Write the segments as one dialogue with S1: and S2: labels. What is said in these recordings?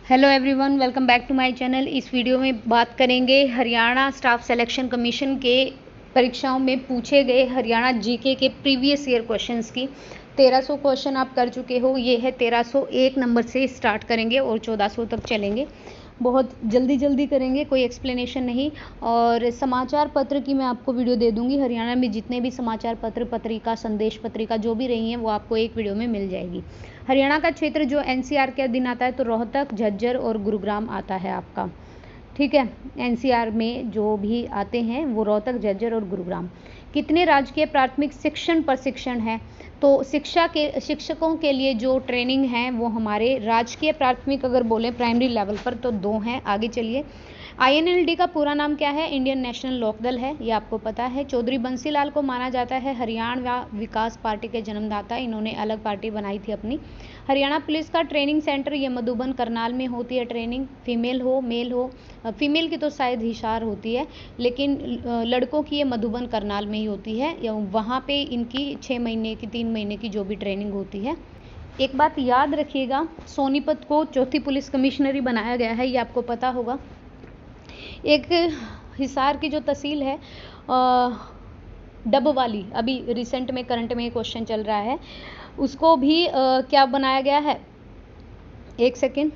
S1: Hello everyone, welcome back to my channel. इस video में बात करेंगे हरियाणा स्टाफ सिलेक्शन कमीशन के परीक्षाओं में पूछे गए हरियाणा जीके के प्रीवियस ईयर क्वेश्चंस की। 1300 क्वेश्चन आप कर चुके हो। ये है 1301 नंबर से स्टार्ट करेंगे और 1400 तक चलेंगे। बहुत जल्दी करेंगे, कोई एक्सप्लेनेशन नहीं। और समाचार पत्र की मैं आपको वीडियो दे दूंगी। हरियाणा में जितने भी समाचार पत्र, पत्रिका, संदेश पत्रिका जो भी रही हैं वो आपको एक वीडियो में मिल जाएगी। हरियाणा का क्षेत्र जो एनसीआर के अधीन आता है तो रोहतक, झज्जर और गुरुग्राम आता है आपका। ठीक है, एनसीआर में जो भी आते हैं वो रोहतक, झज्जर और गुरुग्राम। कितने राजकीय प्राथमिक शिक्षण प्रशिक्षण है? तो शिक्षकों के लिए जो ट्रेनिंग है वो हमारे राजकीय प्राथमिक अगर बोलें प्राइमरी लेवल पर तो 2 हैं। आगे चलिए। INLD का पूरा नाम क्या है? इंडियन नेशनल लोकदल है, ये आपको पता है। चौधरी बंसीलाल को माना जाता है हरियाणा विकास पार्टी के जन्मदाता। इन्होंने अलग पार्टी बनाई थी अपनी। हरियाणा पुलिस का ट्रेनिंग सेंटर ये मधुबन करनाल में होती है ट्रेनिंग। फीमेल हो मेल हो, फीमेल की तो शायद हिसार होती है, लेकिन लड़कों की ये मधुबन करनाल में ही होती है। वहाँ पे इनकी 6 महीने की 3 महीने की जो भी ट्रेनिंग होती है। एक बात याद रखिएगा, सोनीपत को चौथी पुलिस कमिश्नरी बनाया गया है, ये आपको पता होगा। एक हिसार की जो तहसील है डबवाली, अभी रिसेंट में करंट में क्वेश्चन चल रहा है, उसको भी क्या बनाया गया है? एक सेकेंड।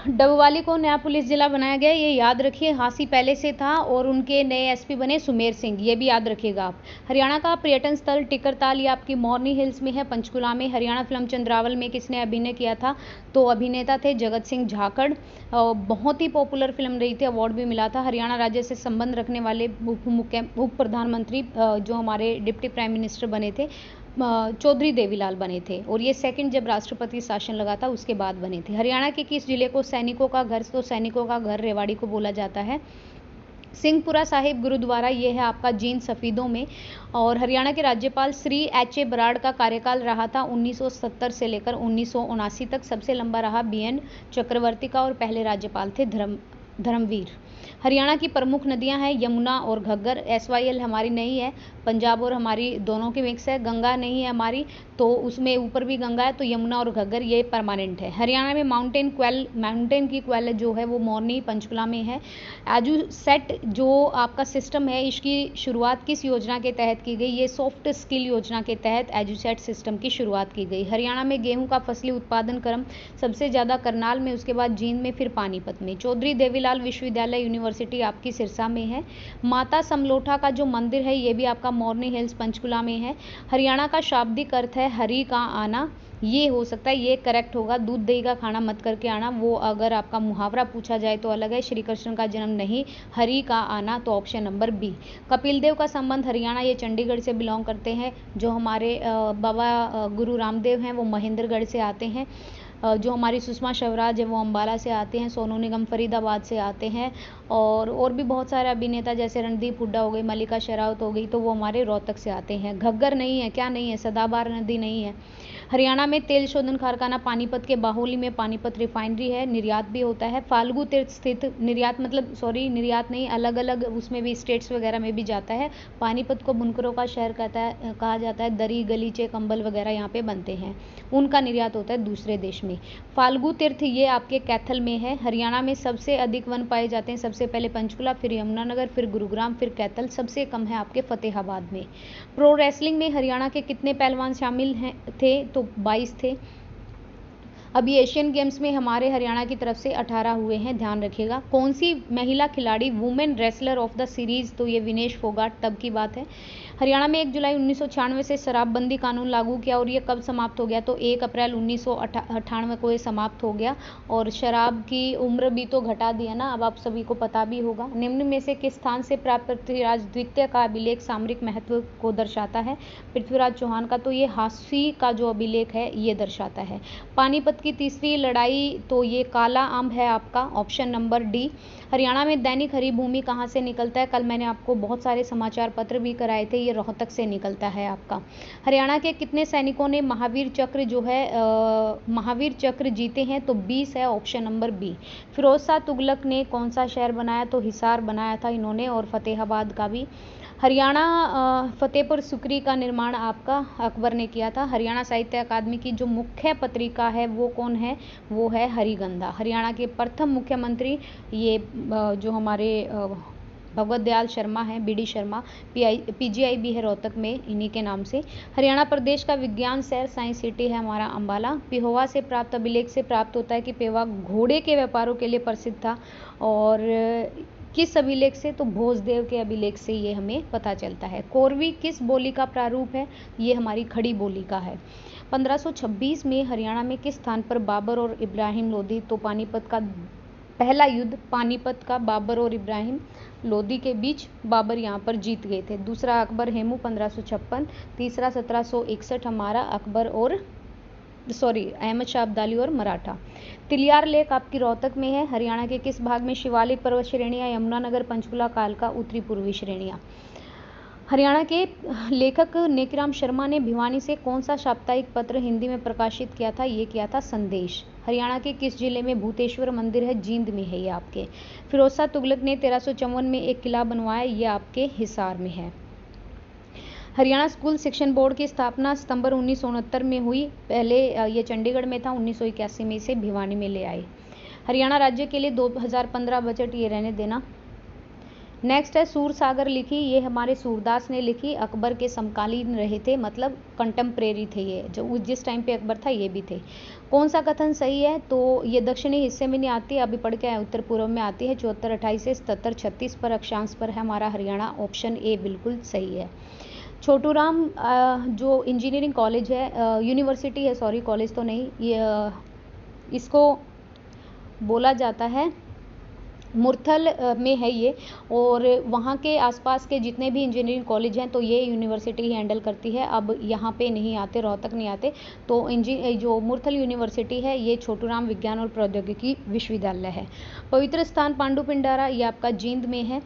S1: डबवाली को नया पुलिस जिला बनाया गया, ये याद रखिए। हांसी पहले से था और उनके नए एसपी बने सुमेर सिंह, ये भी याद रखिएगा आप। हरियाणा का पर्यटन स्थल टिकरताल, ये आपकी मोरनी हिल्स में है, पंचकुला में। हरियाणा फिल्म चंद्रावल में किसने अभिनय किया था? तो अभिनेता थे जगत सिंह झाकड़। बहुत ही पॉपुलर फिल्म रही थी, अवार्ड भी मिला था। हरियाणा राज्य से संबंध रखने वाले उप प्रधानमंत्री जो हमारे डिप्टी प्राइम मिनिस्टर बने थे चौधरी देवीलाल बने थे, और ये सेकंड जब राष्ट्रपति शासन लगा था उसके बाद बने थे। हरियाणा के किस जिले को सैनिकों का घर? तो सैनिकों का घर रेवाड़ी को बोला जाता है। सिंहपुरा साहिब गुरुद्वारा ये है आपका जींद सफीदों में। और हरियाणा के राज्यपाल श्री एच ए बराड़ का कार्यकाल रहा था 1970 से लेकर 1979 तक। सबसे लंबा रहा BN चक्रवर्ती का, और पहले राज्यपाल थे धर्मवीर। हरियाणा की प्रमुख नदियां हैं यमुना और घग्गर। SYL हमारी नहीं है, पंजाब और हमारी दोनों की मिक्स है। गंगा नहीं है हमारी, तो उसमें ऊपर भी गंगा है, तो यमुना और घग्गर ये परमानेंट है। हरियाणा में माउंटेन की क्वेल जो है वो मोरनी पंचकुला में है। एजुसेट जो आपका सिस्टम है, इसकी शुरुआत किस योजना के तहत की गई? ये सॉफ्ट स्किल योजना के तहत एजुसेट सिस्टम की शुरुआत की गई। हरियाणा में गेहूं का फसली उत्पादन क्रम सबसे ज़्यादा करनाल में, उसके बाद जींद में, फिर पानीपत में। चौधरी देवीलाल विश्वविद्यालय यूनिवर्सिटी आपकी सिरसा में है। माता समलोठा का जो मंदिर है ये भी आपका मोरनी हिल्स पंचकुला में है। हरियाणा का शाब्दिक अर्थ है हरि का आना, ये हो सकता है, ये करेक्ट होगा। दूध दही का खाना मत करके आना, वो अगर आपका मुहावरा पूछा जाए तो अलग है। श्री कृष्ण का जन्म नहीं, हरि का आना, तो option number B. Kapil Dev का संबंध हरियाणा, ये चंडीगढ़ से बिलोंग करते हैं। जो हमारे बाबा गुरु रामदेव हैं वो महेंद्रगढ़ से आते हैं। जो हमारी सुषमा स्वराज है वो अम्बाला से आते हैं। सोनू निगम फरीदाबाद से आते हैं। और भी बहुत सारे अभिनेता जैसे रणदीप हुड्डा हो गई, मल्लिका शेरावत हो गई, तो वो हमारे रोहतक से आते हैं। घग्गर नहीं है, क्या नहीं है? सदाबहार नदी नहीं है। हरियाणा में तेल शोधन कारखाना पानीपत के बाहोली में पानीपत रिफाइनरी है, निर्यात भी होता है। फाल्गु तीर्थ स्थित, निर्यात निर्यात नहीं, अलग अलग उसमें भी स्टेट्स वगैरह में भी जाता है। पानीपत को बुनकरों का शहर कहा जाता है। दरी, गलीचे, कंबल वगैरह यहाँ पे बनते हैं, उनका निर्यात होता है दूसरे देश में। फाल्गु तीर्थ ये आपके कैथल में है। हरियाणा में सबसे अधिक वन पाए जाते हैं, सबसे पहले पंचकुला, फिर यमुनानगर, फिर गुरुग्राम, फिर कैथल। सबसे कम है आपके फतेहाबाद में। प्रो रेसलिंग में हरियाणा के कितने पहलवान शामिल थे? तो 22 थे। अभी एशियन गेम्स में हमारे हरियाणा की तरफ से 18 हुए हैं, ध्यान रखिएगा। कौन सी महिला खिलाड़ी women wrestler of the series? तो ये विनेश फोगाट, तब की बात है। हरियाणा में 1 जुलाई 1996 से शराबबंदी कानून लागू किया, और ये कब समाप्त हो गया? तो 1 अप्रैल 1998 को ये समाप्त हो गया। और शराब की उम्र भी तो घटा दी है ना, अब आप सभी को पता भी होगा। निम्न में से किस स्थान से प्राप्त पृथ्वीराज द्वितीय का अभिलेख सामरिक महत्व को दर्शाता है? पृथ्वीराज चौहान का, तो ये हांसी का जो अभिलेख है ये दर्शाता है। पानीपत की तीसरी लड़ाई, तो ये काला अंब है आपका, ऑप्शन नंबर डी। हरियाणा में दैनिक हरिभूमि कहाँ से निकलता है? कल मैंने आपको बहुत सारे समाचार पत्र भी कराए थे, ये रोहतक से निकलता है आपका। हरियाणा के कितने सैनिकों ने महावीर चक्र जो है महावीर चक्र जीते हैं? तो 20 है, option number B. Firoz Shah Tughlaq ने कौन सा शहर बनाया? तो हिसार बनाया था इन्होंने, और फतेहाबाद का भी। हरियाणा फतेहपुर सिकरी का निर्माण आपका अकबर ने किया था। हरियाणा साहित्य अकादमी की जो मुख्य पत्रिका है वो कौन है, वो है हरिगंधा। हरियाणा के प्रथम मुख्यमंत्री ये जो हमारे भगवत दयाल शर्मा हैं, बीडी शर्मा, PGI भी है रोहतक में इन्हीं के नाम से। हरियाणा प्रदेश का विज्ञान शहर साइंस सिटी है हमारा अम्बाला। पेहोवा से प्राप्त अभिलेख से प्राप्त होता है कि पेहोवा घोड़े के व्यापारों के लिए प्रसिद्ध था। और किस अभिलेख से, तो भोजदेव के अभिलेख से ये हमें पता चलता है। कोरवी किस बोली का प्रारूप है, ये हमारी खड़ी बोली का है। 1526 में हरियाणा में किस स्थान पर बाबर और इब्राहिम लोदी, तो पानीपत का पहला युद्ध पानीपत का बाबर और इब्राहिम लोदी के बीच बाबर यहाँ पर जीत गए थे। दूसरा अकबर हेमू 1556, तीसरा 1761 हमारा अकबर और अहमद शाह अब्दाली और मराठा। तिलियार लेक आपकी रोहतक में है। हरियाणा के किस भाग में शिवालिक पर्वत श्रेणियाँ, यमुनानगर, पंचकुला, कालका, उत्तरी पूर्वी श्रेणियाँ। हरियाणा के लेखक नेकीराम शर्मा ने भिवानी से कौन सा साप्ताहिक पत्र हिंदी में प्रकाशित किया था, ये किया था संदेश। हरियाणा के किस जिले में भूतेश्वर मंदिर है, जींद में है ये आपके। फिरोज शाह तुगलक ने 1354 में एक किला बनवाया, ये आपके हिसार में है। हरियाणा स्कूल शिक्षण बोर्ड की स्थापना सितंबर 1969 में हुई। पहले ये चंडीगढ़ में था, 1981 में इसे भिवानी में ले आए। हरियाणा राज्य के लिए 2015 बजट, ये रहने देना। नेक्स्ट है सूरसागर लिखी, ये हमारे सूरदास ने लिखी। अकबर के समकालीन रहे थे, मतलब कंटेम्प्रेरी थे ये, जो जिस टाइम पे अकबर था ये भी थे। कौन सा कथन सही है, तो ये दक्षिणी हिस्से में नहीं आती, अभी पढ़ के आए, उत्तर पूर्व में आती है। 74-28 से 77-36 पर अक्षांश पर है हमारा हरियाणा। ऑप्शन ए बिल्कुल सही है। छोटू राम जो इंजीनियरिंग कॉलेज है, यूनिवर्सिटी है, सॉरी कॉलेज तो नहीं, ये इसको बोला जाता है मुरथल में है ये। और वहाँ के आसपास के जितने भी इंजीनियरिंग कॉलेज हैं तो ये यूनिवर्सिटी ही हैंडल करती है। अब यहाँ पे नहीं आते, रोहतक नहीं आते, तो जो मुरथल यूनिवर्सिटी है ये छोटू राम विज्ञान और प्रौद्योगिकी विश्वविद्यालय है। पवित्र स्थान पांडु पिंडारा, ये आपका जींद में है।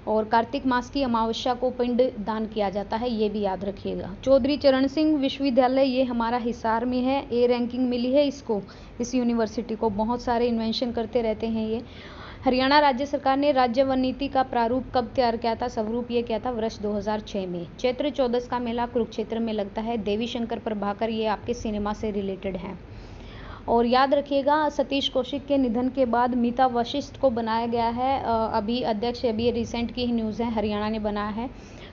S1: और कार्तिक मास की अमावस्या को पिंड दान किया जाता है, ये भी याद रखिएगा। चौधरी चरण सिंह विश्वविद्यालय, ये हमारा हिसार में है। ए रैंकिंग मिली है इसको, इस यूनिवर्सिटी को। बहुत सारे इन्वेंशन करते रहते हैं ये। हरियाणा राज्य सरकार ने राज्य वन नीति का प्रारूप कब तैयार किया था, स्वरूप ये किया था वर्ष 2006 में। चैत्र चौदस का मेला कुरुक्षेत्र में लगता है। देवी शंकर प्रभाकर, ये आपके सिनेमा से रिलेटेड हैं। और याद रखिएगा सतीश कौशिक के निधन के बाद मीता वशिष्ठ को बनाया गया है अभी अध्यक्ष। अभी ये रिसेंट की ही न्यूज़ है, हरियाणा ने बनाया है,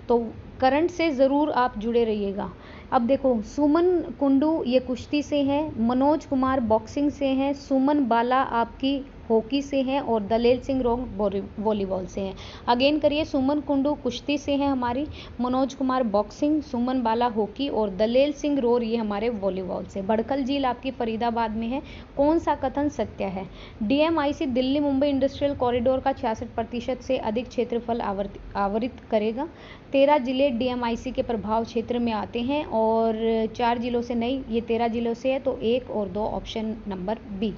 S1: तो करंट से ज़रूर आप जुड़े रहिएगा। अब देखो, सुमन कुंडू ये कुश्ती से हैं, मनोज कुमार बॉक्सिंग से हैं, सुमन बाला आपकी हॉकी से हैं, और दलेल सिंह रोंग वॉलीबॉल से हैं। अगेन करिए, सुमन कुंडू कुश्ती से हैं हमारी, मनोज कुमार बॉक्सिंग, सुमन बाला हॉकी और दलेल सिंह रोर ये हमारे वॉलीबॉल से। बड़खल झील आपकी फरीदाबाद में है। कौन सा कथन सत्य है, DMIC Delhi Mumbai industrial corridor का 66% से अधिक क्षेत्रफल आवरित करेगा। 13 जिले DMIC के प्रभाव क्षेत्र में आते हैं और 4 जिलों से नहीं, ये 13 जिलों से है, तो 1 और 2 ऑप्शन नंबर बी।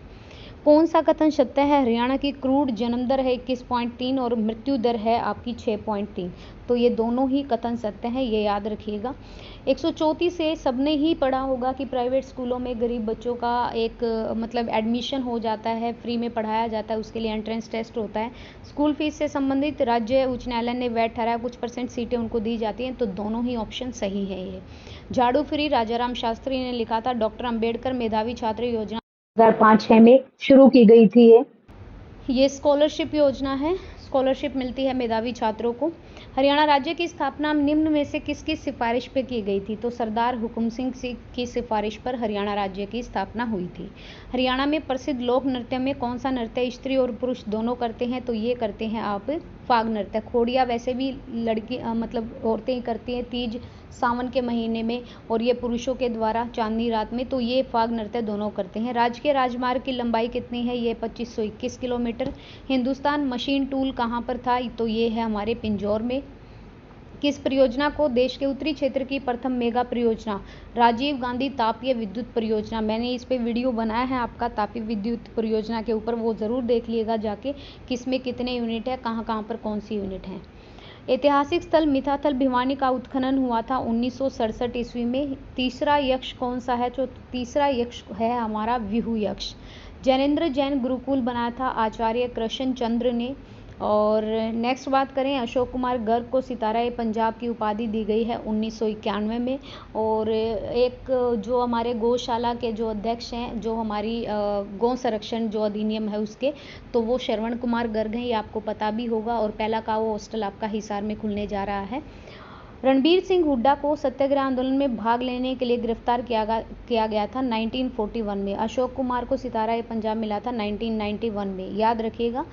S1: कौन सा कथन सत्य है, हरियाणा की क्रूड जन्म दर है 21.3 और मृत्यु दर है आपकी 6.3, तो ये दोनों ही कथन सत्य हैं, ये याद रखिएगा। 134 से सबने ही पढ़ा होगा कि प्राइवेट स्कूलों में गरीब बच्चों का एक मतलब एडमिशन हो जाता है, फ्री में पढ़ाया जाता है, उसके लिए एंट्रेंस टेस्ट होता है। स्कूल फीस से संबंधित राज्य उच्च न्यायालय ने वैट ठहराया, कुछ % सीटें उनको दी जाती हैं, तो दोनों ही ऑप्शन सही है ये। झाड़ू फ्री राजाराम शास्त्री ने लिखा था। डॉक्टर अंबेडकर मेधावी छात्र योजना 2005-6 में शुरू की गई थी ये स्कॉलरशिप योजना है, स्कॉलरशिप मिलती है मेधावी छात्रों को। हरियाणा राज्य की स्थापना निम्न में से किसकी सिफारिश पे की गई थी, तो सरदार हुकुम सिंह की सिफारिश पर हरियाणा राज्य की स्थापना हुई थी। हरियाणा में प्रसिद्ध लोक नृत्य में कौन सा नृत्य स्त्री और पुरुष दोनों करते हैं, तो ये करते हैं आप फाग नृत्य। खोड़िया वैसे भी लड़की मतलब औरतें ही करती हैं तीज सावन के महीने में, और ये पुरुषों के द्वारा चांदनी रात में, तो ये फाग नृत्य दोनों करते हैं। राज्य के राजमार्ग की लंबाई कितनी है, ये 2521 किलोमीटर। हिंदुस्तान मशीन टूल कहाँ पर था, तो ये है हमारे पिंजौर में। किस परियोजना को देश के उत्तरी क्षेत्र की प्रथम मेगा परियोजना, राजीव गांधी तापीय विद्युत परियोजना, मैंने इस पे वीडियो बनाया है आपका तापीय विद्युत परियोजना के ऊपर, वो ज़रूर देख लिएगा जाके, किसमें कितने यूनिट है, कहाँ कहाँ पर कौन सी यूनिट है। ऐतिहासिक स्थल मिथाथल भिवानी का उत्खनन हुआ था 1967 ईस्वी में। तीसरा यक्ष कौन सा है, तो तीसरा यक्ष है हमारा विहू यक्ष। जैनेन्द्र जैन गुरुकुल बनाया था आचार्य कृष्ण चंद्र ने। और नेक्स्ट बात करें, अशोक कुमार गर्ग को सितारा-ए-पंजाब की उपाधि दी गई है 1991 में। और एक जो हमारे गौशाला के जो अध्यक्ष हैं, जो हमारी गौ संरक्षण जो अधिनियम है उसके, तो वो श्रवण कुमार गर्ग हैं, ये आपको पता भी होगा। और पहला काव हॉस्टल आपका हिसार में खुलने जा रहा है। रणबीर सिंह हुड्डा को सत्याग्रह आंदोलन में भाग लेने के लिए गिरफ्तार किया गया था 1941 में। अशोक कुमार को सितारा-ए-पंजाब मिला था 1991 में, याद रखिएगा।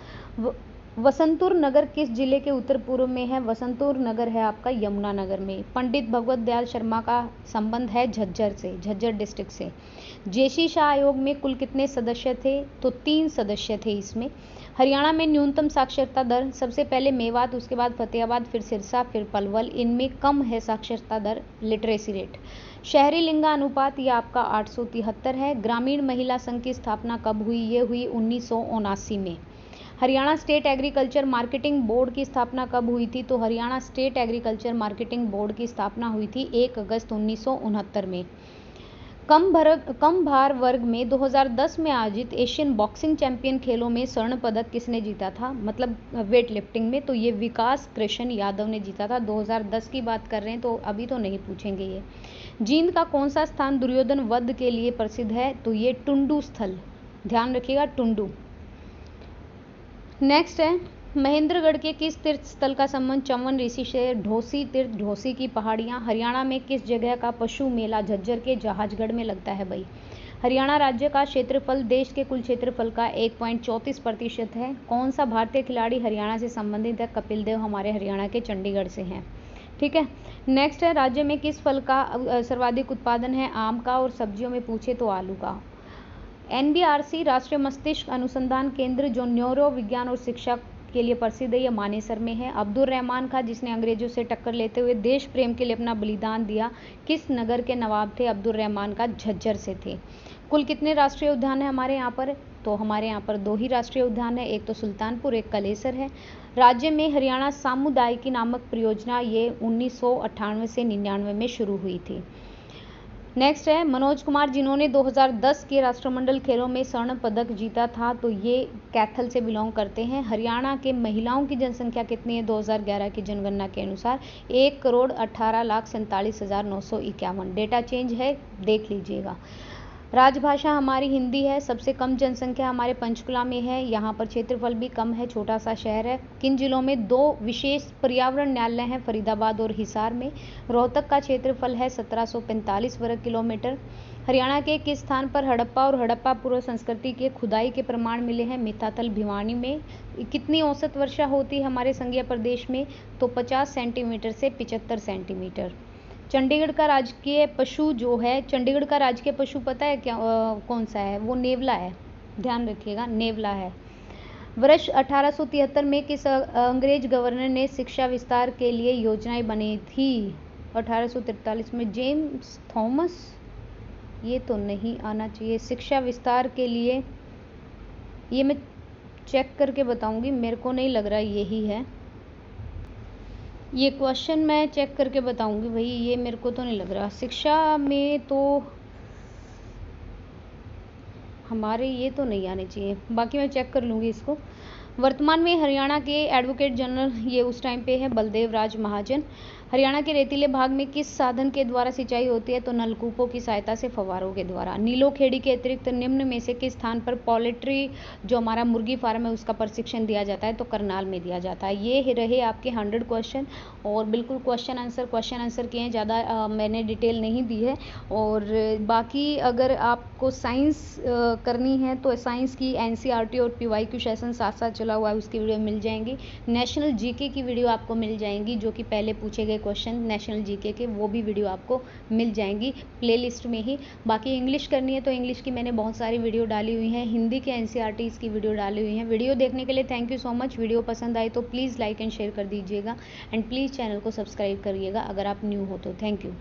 S1: वसंतपुर नगर किस जिले के उत्तर पूर्व में है? वसंतपुर नगर है आपका यमुनानगर में। पंडित भगवत दयाल शर्मा का संबंध है झज्जर से, झज्जर डिस्ट्रिक्ट से। जेसी शाह आयोग में कुल कितने सदस्य थे? तो 3 सदस्य थे इसमें। हरियाणा में न्यूनतम साक्षरता दर, सबसे पहले मेवात, उसके बाद फतेहाबाद, फिर सिरसा, फिर पलवल, इनमें कम है साक्षरता दर, लिटरेसी रेट। शहरी लिंगानुपात ये आपका 873 है। ग्रामीण महिला संघ की स्थापना कब हुई? ये हुई 1979 में। Haryana state agriculture marketing board की स्थापना कब हुई थी? तो Haryana state agriculture marketing board की स्थापना हुई थी 1 अगस्त 1969 में। कम भार वर्ग में 2010 में आयोजित एशियन बॉक्सिंग चैंपियन खेलों में स्वर्ण पदक किसने जीता था? मतलब वेट लिफ्टिंग में, तो ये विकास कृष्ण यादव ने जीता था। 2010 की बात कर रहे हैं, तो अभी तो नहीं पूछेंगे ये। जींद का कौन सा स्थान दुर्योधन वध के लिए प्रसिद्ध है? तो ये टुंडू स्थल, ध्यान रखिएगा, टुंडू। नेक्स्ट है, महेंद्रगढ़ के किस तीर्थ स्थल का संबंध चंवन ऋषि से? ढोसी तीर्थ, ढोसी की पहाड़ियाँ। हरियाणा में किस जगह का पशु मेला? झज्जर के जहाजगढ़ में लगता है भाई। हरियाणा राज्य का क्षेत्रफल देश के कुल क्षेत्रफल का 1.34% है। कौन सा भारतीय खिलाड़ी हरियाणा से संबंधित है? कपिल देव हमारे हरियाणा के चंडीगढ़ से हैं। ठीक है। नेक्स्ट है, राज्य में किस फल का सर्वाधिक उत्पादन है? आम का। और सब्जियों में पूछे तो आलू का। NBRC राष्ट्रीय मस्तिष्क अनुसंधान केंद्र जो न्यूरो विज्ञान और शिक्षा के लिए प्रसिद्ध है, यह मानेसर में है। अब्दुल रहमान खां जिसने अंग्रेजों से टक्कर लेते हुए देश प्रेम के लिए अपना बलिदान दिया, किस नगर के नवाब थे? अब्दुल रहमान खां झज्जर से थे। कुल कितने राष्ट्रीय उद्यान है हमारे यहाँ पर? तो हमारे यहाँ पर 2 ही राष्ट्रीय उद्यान है, एक तो सुल्तानपुर, एक कलेसर है। राज्य में हरियाणा सामुदायिकी नामक परियोजना ये 1998 से 99 में शुरू हुई थी। नेक्स्ट है, मनोज कुमार जिन्होंने 2010 के राष्ट्रमंडल खेलों में स्वर्ण पदक जीता था, तो ये कैथल से बिलोंग करते हैं। हरियाणा के महिलाओं की जनसंख्या कितनी है 2011 की जनगणना के अनुसार? 1,18,47,951। डेटा चेंज है, देख लीजिएगा। राजभाषा हमारी हिंदी है। सबसे कम जनसंख्या हमारे पंचकुला में है, यहाँ पर क्षेत्रफल भी कम है, छोटा सा शहर है। किन जिलों में 2 विशेष पर्यावरण न्यायालय हैं? फरीदाबाद और हिसार में। रोहतक का क्षेत्रफल है 1745 वर्ग किलोमीटर। हरियाणा के किस स्थान पर हड़प्पा और हड़प्पा पूर्व संस्कृति के खुदाई के प्रमाण मिले हैं? मिताथल भिवानी में। कितनी औसत वर्षा होती है हमारे संघीय प्रदेश में? तो 50 सेंटीमीटर से 75 सेंटीमीटर। चंडीगढ़ का राजकीय पशु जो है, चंडीगढ़ का राजकीय पशु पता है क्या कौन सा है? वो नेवला है, ध्यान रखिएगा, नेवला है। वर्ष 1873 में किस अंग्रेज गवर्नर ने शिक्षा विस्तार के लिए योजनाएं बनी थी? 1843 में जेम्स थॉमस, ये तो नहीं आना चाहिए। शिक्षा विस्तार के लिए, ये मैं चेक करके बताऊंगी, मेरे को नहीं लग रहा यही है। ये क्वेश्चन मैं चेक करके बताऊंगी भाई, ये मेरे को तो नहीं लग रहा। शिक्षा में तो हमारे ये तो नहीं आने चाहिए, बाकी मैं चेक कर लूँगी इसको। वर्तमान में हरियाणा के एडवोकेट जनरल ये उस टाइम पे है बलदेव राज महाजन। हरियाणा के रेतीले भाग में किस साधन के द्वारा सिंचाई होती है? तो नलकूपों की सहायता से, फव्वारों के द्वारा। नीलोखेड़ी के अतिरिक्त निम्न में से किस स्थान पर पोल्ट्री जो हमारा मुर्गी फार्म है उसका प्रशिक्षण दिया जाता है? तो करनाल में दिया जाता है। ये रहे आपके 100 क्वेश्चन, और बिल्कुल क्वेश्चन आंसर किए हैं, ज़्यादा मैंने डिटेल नहीं दी है। और बाकी अगर आपको साइंस करनी है तो साइंस की NCERT और PYQ सेशन साथ साथ चला हुआ है, उसकी वीडियो मिल जाएंगी। नेशनल GK की वीडियो आपको मिल जाएंगी, जो कि पहले पूछे गए क्वेश्चन नेशनल GK के, वो भी वीडियो आपको मिल जाएंगी प्लेलिस्ट में ही। बाकी इंग्लिश करनी है तो इंग्लिश की मैंने बहुत सारी वीडियो डाली हुई हैं, हिंदी के NCERTs की वीडियो डाली हुई हैं। वीडियो देखने के लिए thank you so much. Video पसंद आए तो प्लीज़ लाइक एंड शेयर कर दीजिएगा, एंड प्लीज़ चैनल को सब्सक्राइब करिएगा अगर आप न्यू हो तो। Thank you.